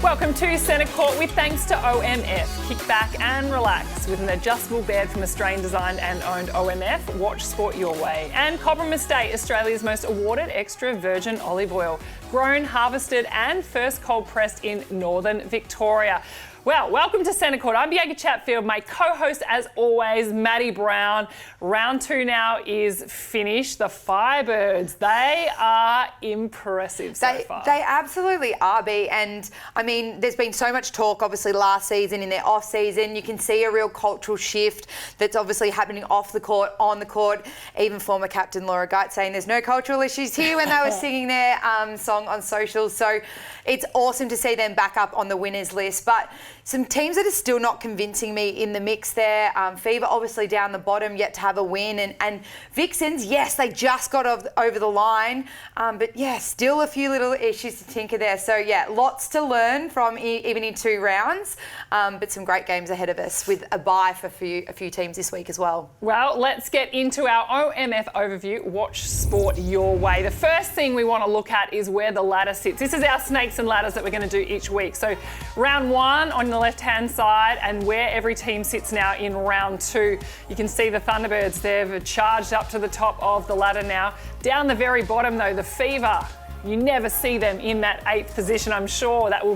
Welcome to Centre Court with thanks to OMF. Kick back and relax with an adjustable bed from Australian designed and owned OMF. Watch sport your way. And Cobram Estate, Australia's most awarded extra virgin olive oil. Grown, harvested and first cold pressed in northern Victoria. Well, welcome to Centre Court. I'm Bianca Chatfield. My co-host, as always, Madi Brown. Round 2 now is finished. The Firebirds, they are impressive so far. They absolutely are, B. And, I mean, there's been so much talk, obviously, last season, in their off-season. You can see a real cultural shift that's obviously happening off the court, on the court. Even former captain Laura Geit saying there's no cultural issues here when they were singing their song on socials. So it's awesome to see them back up on the winners list. But some teams that are still not convincing me in the mix there. Fever obviously down the bottom, yet to have a win. And Vixens, yes, they just got over the line. But yeah, still a few little issues to tinker there. So yeah, lots to learn from even in 2 rounds. But some great games ahead of us with a bye for a few teams this week as well. Well, let's get into our OMF overview. Watch sport your way. The first thing we want to look at is where the ladder sits. This is our snakes and ladders that we're going to do each week. So round 1 on the left-hand side and where every team sits now in round 2. You can see the Thunderbirds, they've charged up to the top of the ladder now. Down the very bottom though, the Fever. You never see them in that 8th position. I'm sure they'll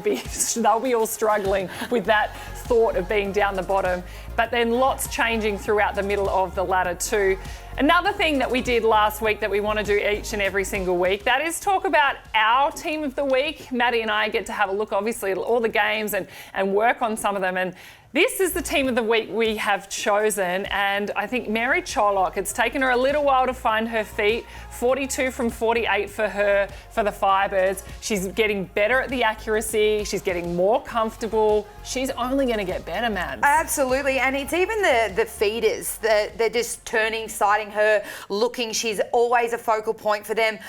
be all struggling with that thought of being down the bottom. But then lots changing throughout the middle of the ladder too. Another thing that we did last week that we want to do each and every single week, that is talk about our team of the week. Maddie and I get to have a look, obviously, at all the games and work on some of them. And this is the team of the week we have chosen. And I think Mary Chollock, it's taken her a little while to find her feet. 42 from 48 for her, for the Firebirds. She's getting better at the accuracy. She's getting more comfortable. She's only going to get better, man. Absolutely. And it's even the feeders. They're just turning, sighting her, looking. She's always a focal point for them.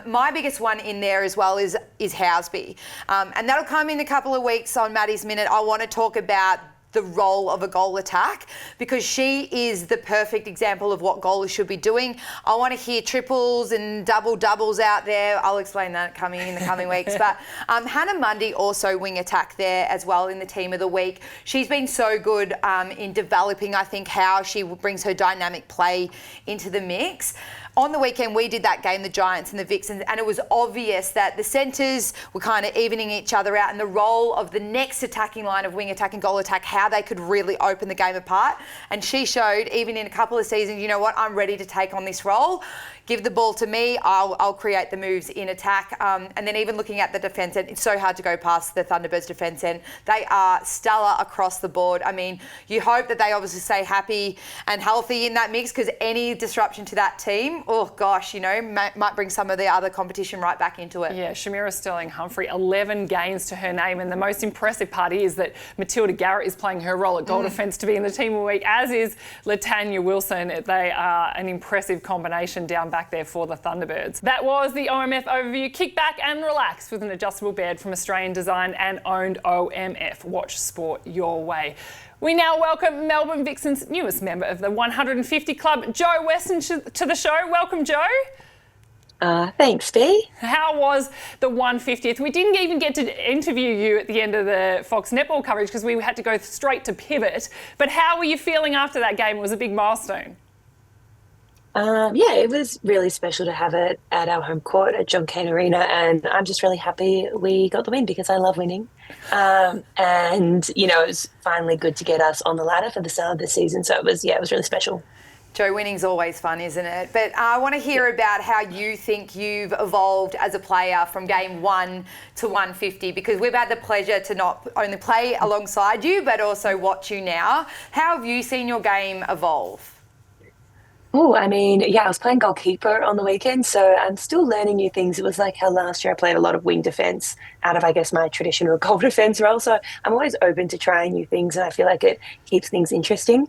My biggest one in there as well is Housby. And that'll come in a couple of weeks on Maddie's Minute. I want to talk about the role of a goal attack because she is the perfect example of what goalers should be doing. I want to hear triples and doubles out there. I'll explain that in the coming weeks. But Hannah Mundy also wing attack there as well in the team of the week. She's been so good in developing, I think, how she brings her dynamic play into the mix. On the weekend, we did that game, the Giants and the Vixens, and it was obvious that the centres were kind of evening each other out and the role of the next attacking line of wing attack and goal attack, how they could really open the game apart. And she showed, even in a couple of seasons, you know what, I'm ready to take on this role. Give the ball to me, I'll create the moves in attack. And then even looking at the defence end, it's so hard to go past the Thunderbirds defence end. They are stellar across the board. I mean, you hope that they obviously stay happy and healthy in that mix because any disruption to that team, oh gosh, you know, might bring some of the other competition right back into it. Yeah, Shamira Sterling-Humphrey, 11 games to her name. And the most impressive part is that Matilda Garrett is playing her role at goal defence to be in the team of the week, as is Latanya Wilson. They are an impressive combination down back there for the Thunderbirds. That was the OMF overview. Kick back and relax with an adjustable bed from Australian designed and owned OMF. Watch sport your way. We now welcome Melbourne Vixens' newest member of the 150 Club, Jo Weston, to the show. Welcome, Jo. Thanks, Bea. How was the 150th? We didn't even get to interview you at the end of the Fox Netball coverage because we had to go straight to pivot. But how were you feeling after that game? It was a big milestone. Yeah, it was really special to have it at our home court at John Cain Arena, and I'm just really happy we got the win because I love winning. And, you know, it was finally good to get us on the ladder for the start of the season. So it was really special. Jo, winning's always fun, isn't it? But I want to hear about how you think you've evolved as a player from game 1 to 150 because we've had the pleasure to not only play alongside you but also watch you now. How have you seen your game evolve? Oh, I mean, yeah, I was playing goalkeeper on the weekend, so I'm still learning new things. It was like how last year I played a lot of wing defence out of, I guess, my traditional goal defence role. So I'm always open to trying new things, and I feel like it keeps things interesting.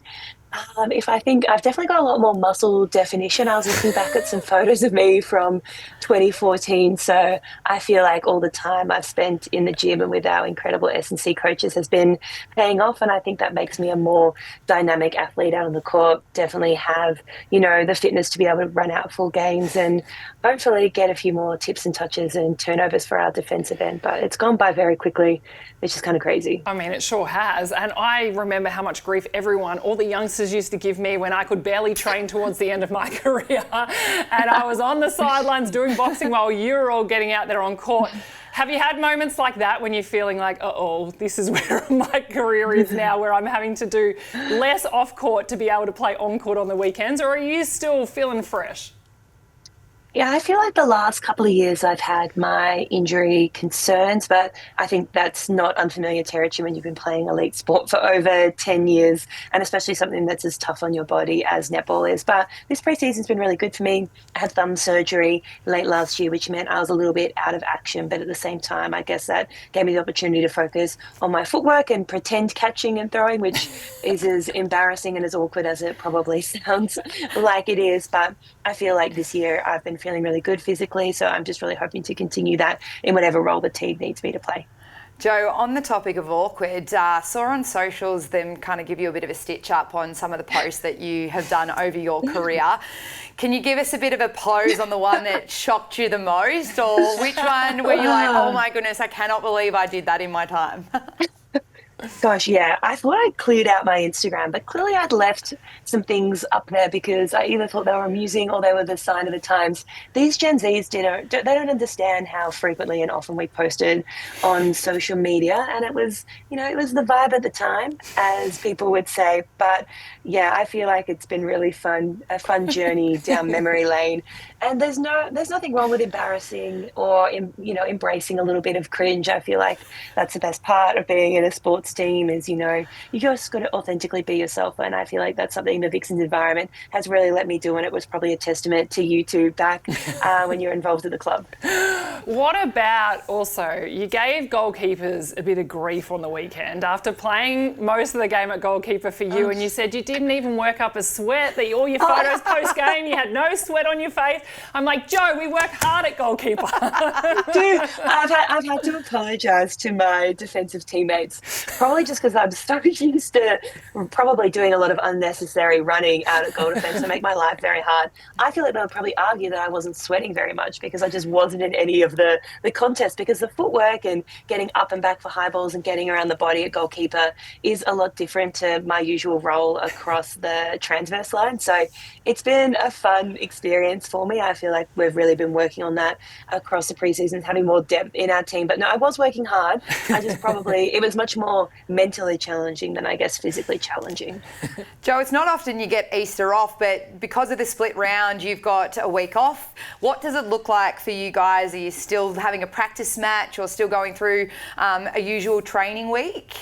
If I think I've definitely got a lot more muscle definition. I was looking back at some photos of me from 2014. So I feel like all the time I've spent in the gym and with our incredible S&C coaches has been paying off. And I think that makes me a more dynamic athlete out on the court. Definitely have, the fitness to be able to run out full games and hopefully get a few more tips and touches and turnovers for our defensive end. But it's gone by very quickly, which is kind of crazy. I mean, it sure has. And I remember how much grief all the youngsters used to give me when I could barely train towards the end of my career. And I was on the sidelines doing boxing while you were all getting out there on court. Have you had moments like that when you're feeling like, uh-oh, this is where my career is now, where I'm having to do less off court to be able to play on court on the weekends? Or are you still feeling fresh? Yeah, I feel like the last couple of years I've had my injury concerns, but I think that's not unfamiliar territory when you've been playing elite sport for over 10 years, and especially something that's as tough on your body as netball is. But this preseason's been really good for me. I had thumb surgery late last year, which meant I was a little bit out of action, but at the same time, I guess that gave me the opportunity to focus on my footwork and pretend catching and throwing, which is as embarrassing and as awkward as it probably sounds like it is. But I feel like this year I've been feeling really good physically, so I'm just really hoping to continue that in whatever role the team needs me to play. Jo, on the topic of awkward, saw on socials them kind of give you a bit of a stitch up on some of the posts that you have done over your career. Can you give us a bit of a pose on the one that shocked you the most, or which one were you like, oh my goodness, I cannot believe I did that in my time? Gosh, yeah. I thought I cleared out my Instagram, but clearly I'd left some things up there because I either thought they were amusing or they were the sign of the times. These Gen Zs they don't understand how frequently and often we posted on social media, and it was the vibe at the time, as people would say. But yeah, I feel like it's been really fun, a fun journey down memory lane. And there's nothing wrong with embarrassing or embracing a little bit of cringe. I feel like that's the best part of being in a sports team is you just got to authentically be yourself, and I feel like that's something the Vixens environment has really let me do, and it was probably a testament to you two back when you were involved in the club. What about also, you gave goalkeepers a bit of grief on the weekend after playing most of the game at goalkeeper for you, and you said you didn't even work up a sweat, that all your photos post-game, you had no sweat on your face. I'm like, Jo, we work hard at goalkeeper. Dude, I've had to apologise to my defensive teammates, probably just because I'm so used to probably doing a lot of unnecessary running out at goal defence to make my life very hard. I feel like they'll probably argue that I wasn't sweating very much because I just wasn't in any of the contests, because the footwork and getting up and back for high balls and getting around the body at goalkeeper is a lot different to my usual role across the transverse line. So it's been a fun experience for me. I feel like we've really been working on that across the preseasons, having more depth in our team. But no, I was working hard. It was much more mentally challenging than I guess physically challenging. Jo, it's not often you get Easter off, but because of the split round, you've got a week off. What does it look like for you guys? Are you still having a practice match or still going through a usual training week?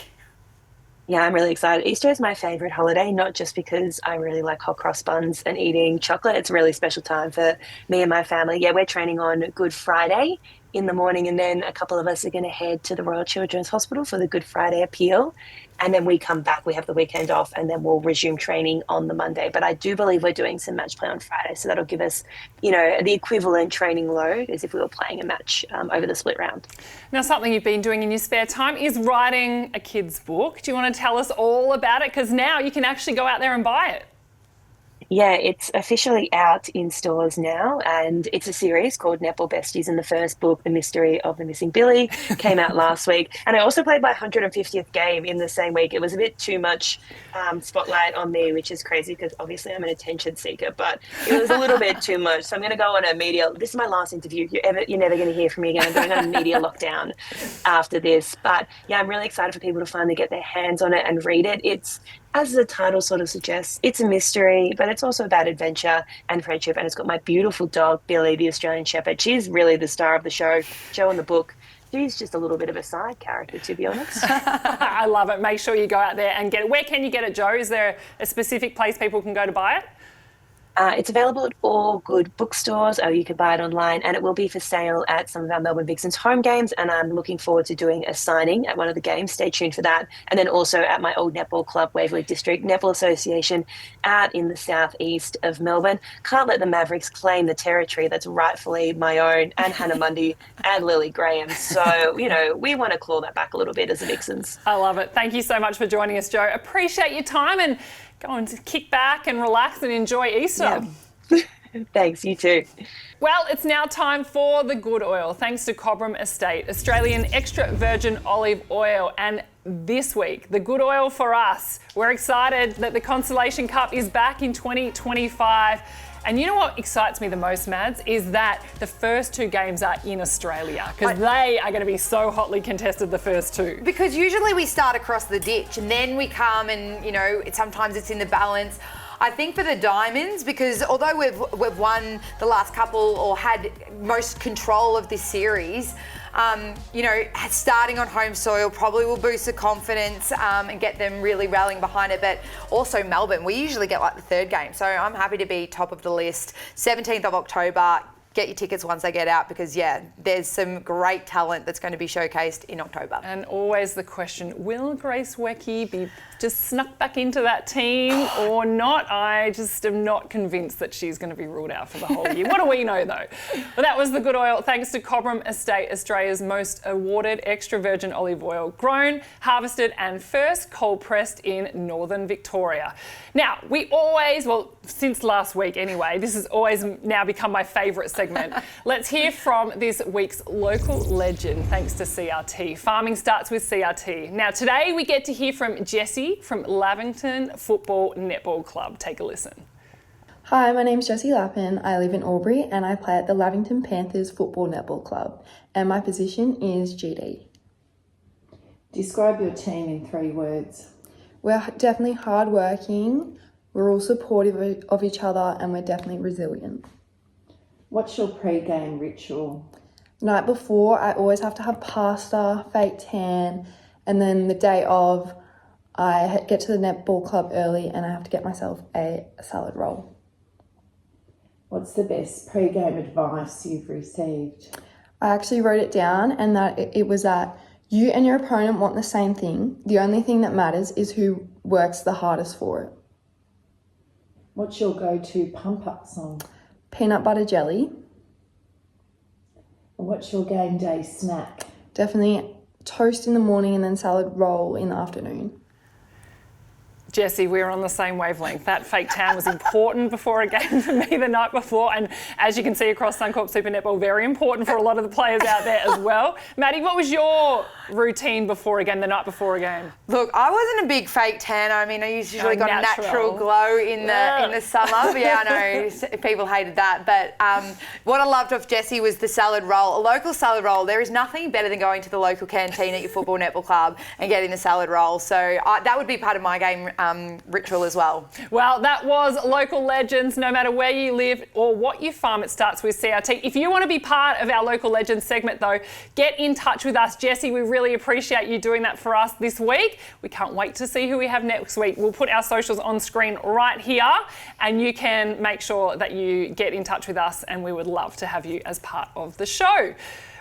Yeah, I'm really excited. Easter is my favourite holiday, not just because I really like hot cross buns and eating chocolate. It's a really special time for me and my family. Yeah, we're training on Good Friday in the morning, and then a couple of us are going to head to the Royal Children's Hospital for the Good Friday appeal. And then we come back, we have the weekend off, and then we'll resume training on the Monday. But I do believe we're doing some match play on Friday, so that'll give us, the equivalent training load as if we were playing a match over the split round. Now, something you've been doing in your spare time is writing a kid's book. Do you want to tell us all about it? Because now you can actually go out there and buy it. Yeah, it's officially out in stores now, and it's a series called Netball Besties, and the first book, The Mystery of the Missing Billy, came out last week. And I also played my 150th game in the same week. It was a bit too much spotlight on me, which is crazy because obviously I'm an attention seeker, but it was a little bit too much. So I'm going to go on a media, this is my last interview. You're never going to hear from me again. I'm going on a media lockdown after this. But yeah, I'm really excited for people to finally get their hands on it and read it. It's, as the title sort of suggests, it's a mystery, but it's also about adventure and friendship. And it's got my beautiful dog, Billy, the Australian Shepherd. She's really the star of the show. Jo in the book, she's just a little bit of a side character, to be honest. I love it. Make sure you go out there and get it. Where can you get it, Jo? Is there a specific place people can go to buy it? It's available at all good bookstores, or you can buy it online, and it will be for sale at some of our Melbourne Vixens home games. And I'm looking forward to doing a signing at one of the games. Stay tuned for that. And then also at my old netball club, Waverley District Netball Association, out in the southeast of Melbourne. Can't let the Mavericks claim the territory that's rightfully my own, and Hannah Mundy and Lily Graham. So, we want to claw that back a little bit as the Vixens. I love it. Thank you so much for joining us, Jo. Appreciate your time, and go and kick back and relax and enjoy Easter. Yeah. Thanks, you too. Well, it's now time for the good oil, thanks to Cobram Estate, Australian extra virgin olive oil. And this week, the good oil for us, we're excited that the Constellation Cup is back in 2025. And you know what excites me the most, Mads, is that the first two games are in Australia, because they are going to be so hotly contested, the first two. Because usually we start across the ditch and then we come and, sometimes it's in the balance. I think for the Diamonds, because although we've won the last couple or had most control of this series, starting on home soil probably will boost the confidence and get them really rallying behind it. But also Melbourne, we usually get like the third game. So I'm happy to be top of the list. 17th of October. Get your tickets once they get out, because, there's some great talent that's going to be showcased in October. And always the question, will Grace Wecky be just snuck back into that team or not? I just am not convinced that she's going to be ruled out for the whole year. What do we know, though? But that was the good oil, thanks to Cobram Estate, Australia's most awarded extra virgin olive oil, grown, harvested and first cold pressed in northern Victoria. Now, we always, since last week anyway, this has always now become my favourite segment. Let's hear from this week's local legend, thanks to CRT. Farming starts with CRT. Now, today we get to hear from Jessie from Lavington Football Netball Club. Take a listen. Hi, my name's Jessie Lappin. I live in Albury and I play at the Lavington Panthers Football Netball Club, and my position is GD. Describe your team in 3 words. We're definitely hardworking, we're all supportive of each other, and we're definitely resilient. What's your pre-game ritual? The night before, I always have to have pasta, fake tan, and then the day of, I get to the netball club early and I have to get myself a salad roll. What's the best pre-game advice you've received? I actually wrote it down, and that it was that you and your opponent want the same thing. The only thing that matters is who works the hardest for it. What's your go-to pump-up song? Peanut butter jelly. And what's your game day snack? Definitely toast in the morning and then salad roll in the afternoon. Jessie, we're on the same wavelength. That fake tan was important before a game for me the night before. And as you can see across Suncorp Super Netball, very important for a lot of the players out there as well. Maddie, what was your routine before a game, the night before a game? Look, I wasn't a big fake tan. I mean, I usually got a natural glow in the summer. But I know people hated that. But what I loved of Jessie was the salad roll. A local salad roll, there is nothing better than going to the local canteen at your football netball club and getting the salad roll. So that would be part of my game ritual as well. Well, that was local legends. No matter where you live or what you farm, it starts with CRT. If you want to be part of our local legends segment, though, get in touch with us. Jessie, we really appreciate you doing that for us this week. We can't wait to see who we have next week. We'll put our socials on screen right here, and you can make sure that you get in touch with us, and we would love to have you as part of the show.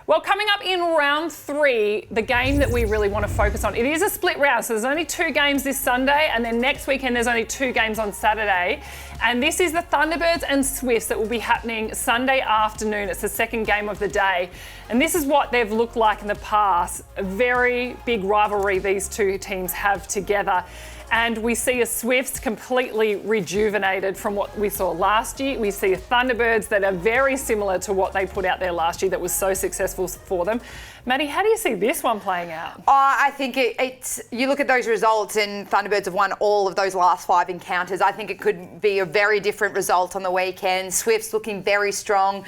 Well, coming up in round 3, the game that we really want to focus on, it is a split round, so there's only 2 games this Sunday, and then next weekend there's only 2 games on Saturday. And this is the Thunderbirds and Swifts that will be happening Sunday afternoon. It's the second game of the day. And this is what they've looked like in the past. A very big rivalry these two teams have together. And we see a Swifts completely rejuvenated from what we saw last year. We see a Thunderbirds that are very similar to what they put out there last year that was so successful for them. Maddie, how do you see this one playing out? I think it's you look at those results, and Thunderbirds have won all of those last 5 encounters. I think it could be a very different result on the weekend. Swifts looking very strong.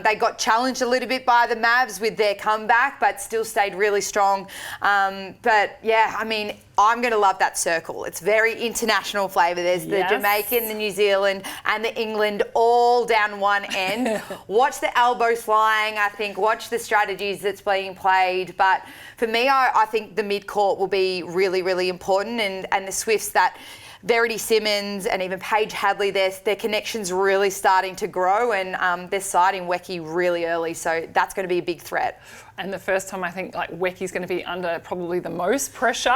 They got challenged a little bit by the Mavs with their comeback, but still stayed really strong. But yeah, I mean, I'm going to love that circle. It's very international flavour. There's the Jamaican, the New Zealand and the England all down one end. Watch the elbows flying, I think. Watch the strategies that's being played. But for me, I think the mid-court will be really, really important. And the Swifts that Verity Simmons and even Paige Hadley, their connection's really starting to grow, and they're sighting Wecky really early, so that's going to be a big threat. And the first time I think like Wecky's going to be under probably the most pressure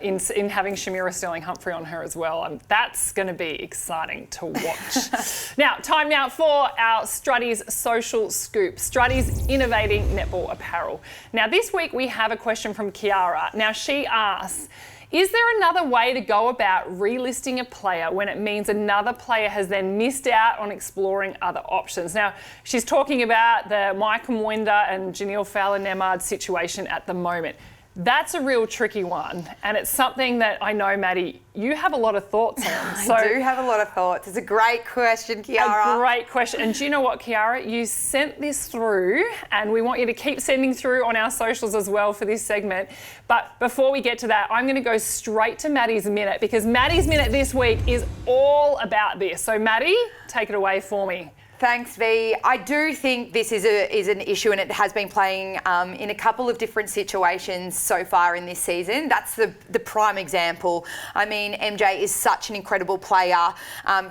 in having Shamira Sterling-Humphrey on her as well. That's going to be exciting to watch. Time now for our Struddy's Social Scoop. Struddy's innovating netball apparel. Now this week we have a question from Kiara. Now she asks, is there another way to go about relisting a player when it means another player has then missed out on exploring other options? Now, she's talking about the Micah Mwenda and Janelle Fowler-Nemard situation at the moment. That's a real tricky one, and it's something that I know, Maddie, you have a lot of thoughts on. So I do have a lot of thoughts. It's a great question, Kiara. A great question. And do you know what, Kiara? You sent this through, and we want you to keep sending through on our socials as well for this segment. But before we get to that, I'm going to go straight to Maddie's Minute, because Maddie's Minute this week is all about this. So, Maddie, take it away for me. Thanks, V. I do think this is an issue, and it has been playing in a couple of different situations so far in this season. That's the prime example. I mean, MJ is such an incredible player.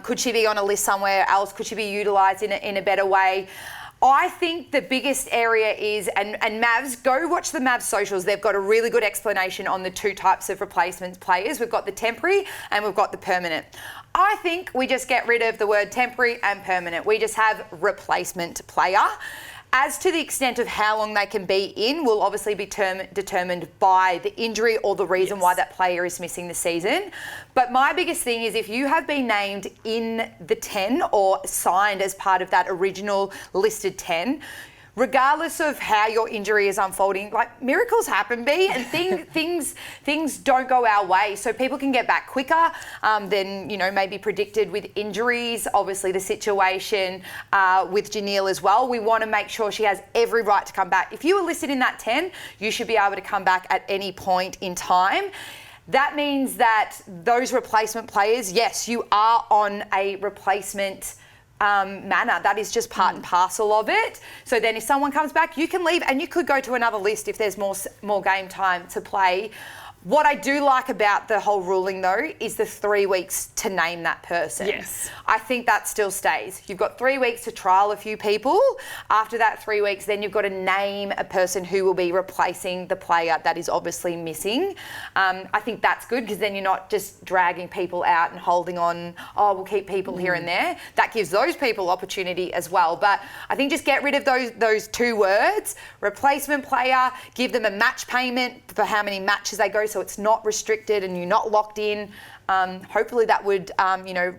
Could she be on a list somewhere else? Could she be utilised in a better way? I think the biggest area is, and Mavs, go watch the Mavs socials. They've got a really good explanation on the two types of replacement players. We've got the temporary and we've got the permanent. I think we just get rid of the word temporary and permanent. We just have replacement player. As to the extent of how long they can be in will obviously be determined by the injury or the reason why that player is missing the season. But my biggest thing is if you have been named in the 10 or signed as part of that original listed 10, regardless of how your injury is unfolding, like miracles happen, B, and things don't go our way. So people can get back quicker than, maybe predicted with injuries. Obviously the situation with Janelle as well. We want to make sure she has every right to come back. If you were listed in that 10, you should be able to come back at any point in time. That means that those replacement players, yes, you are on a replacement manner. That is just part and parcel of it. So then if someone comes back, you can leave and you could go to another list if there's more game time to play. What I do like about the whole ruling, though, is the 3 weeks to name that person. Yes. I think that still stays. You've got 3 weeks to trial a few people. After that 3 weeks, then you've got to name a person who will be replacing the player that is obviously missing. I think that's good because then you're not just dragging people out and holding on, we'll keep people here and there. That gives those people opportunity as well. But I think just get rid of those two words, replacement player, give them a match payment for how many matches they go, so it's not restricted and you're not locked in. Hopefully that would,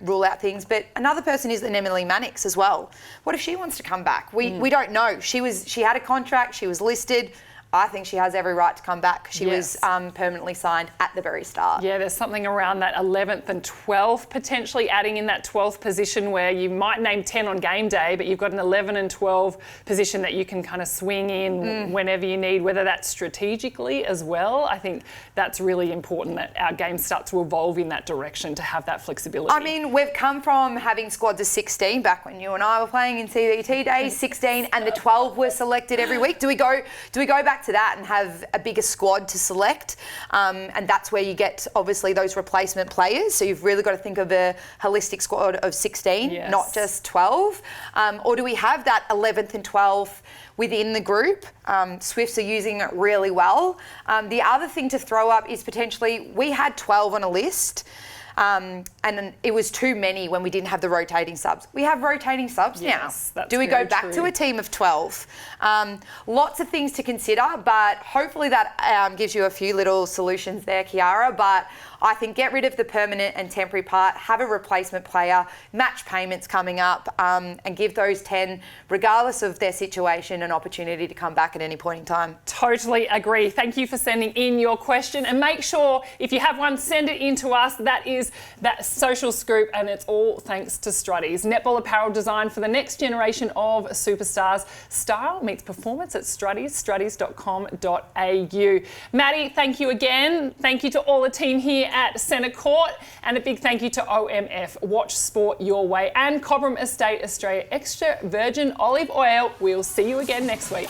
rule out things. But another person is an Emily Mannix as well. What if she wants to come back? We don't know. She had a contract. She was listed. I think she has every right to come back. She was permanently signed at the very start. Yeah, there's something around that 11th and 12th, potentially adding in that 12th position where you might name 10 on game day, but you've got an 11 and 12 position that you can kind of swing in whenever you need, whether that's strategically as well. I think that's really important that our game starts to evolve in that direction to have that flexibility. I mean, we've come from having squads of 16 back when you and I were playing in CVT days, 16, and the 12 were selected every week. Do we go back to that and have a bigger squad to select, and that's where you get obviously those replacement players, so you've really got to think of a holistic squad of 16, not just 12, or do we have that 11th and 12th within the group? Swifts are using it really well. The other thing to throw up is potentially we had 12 on a list, and it was too many when we didn't have the rotating subs. We have rotating subs now. Do we go back to a team of 12? Lots of things to consider, but hopefully that gives you a few little solutions there, Kiara. But I think get rid of the permanent and temporary part, have a replacement player, match payments coming up, and give those 10, regardless of their situation, an opportunity to come back at any point in time. Totally agree. Thank you for sending in your question, and make sure if you have one, send it in to us. That is that social scoop, and it's all thanks to Struddy's. Netball apparel designed for the next generation of superstars. Style meets performance at Struddy's, struddys.com.au. Maddie, thank you again. Thank you to all the team here at Centre Court, and a big thank you to OMF, Watch Sport Your Way, and Cobram Estate Australia Extra Virgin Olive Oil. We'll see you again next week.